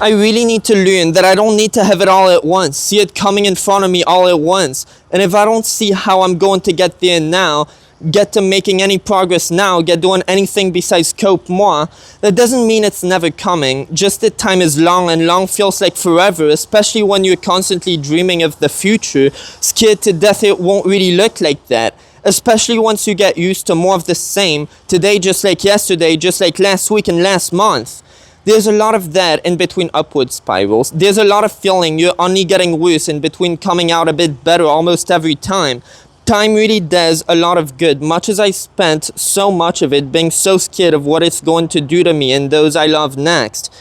I really need to learn that I don't need to have it all at once, see it coming in front of me all at once. And if I don't see how I'm going to get there now, get to making any progress now, get doing anything besides cope more, that doesn't mean it's never coming. Just that time is long, and long feels like forever, especially when you're constantly dreaming of the future, scared to death it won't really look like that. Especially once you get used to more of the same, today just like yesterday, just like last week and last month. There's a lot of that in between upward spirals. There's a lot of feeling you're only getting worse in between coming out a bit better almost every time. Time really does a lot of good, much as I spent so much of it being so scared of what it's going to do to me and those I love next.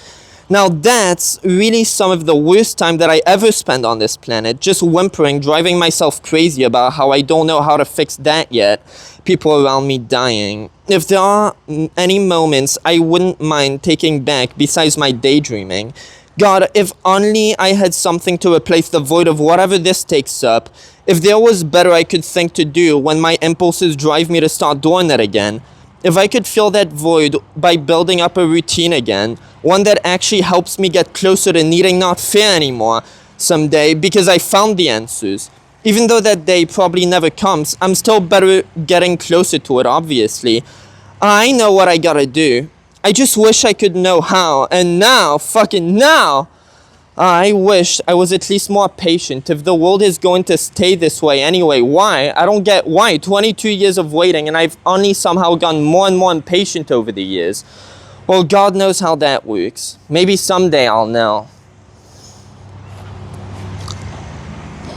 Now that's really some of the worst time that I ever spent on this planet, just whimpering, driving myself crazy about how I don't know how to fix that yet. People around me dying. If there are any moments I wouldn't mind taking back besides my daydreaming, God, if only I had something to replace the void of whatever this takes up. If there was better I could think to do when my impulses drive me to start doing that again. If I could fill that void by building up a routine again, one that actually helps me get closer to needing not fear anymore someday because I found the answers. Even though that day probably never comes, I'm still better getting closer to it, obviously. I know what I gotta do. I just wish I could know how, and now, fucking now, I wish I was at least more patient. If the world is going to stay this way anyway, why? I don't get why. 22 years of waiting, and I've only somehow gotten more and more impatient over the years. Well, God knows how that works. Maybe someday I'll know.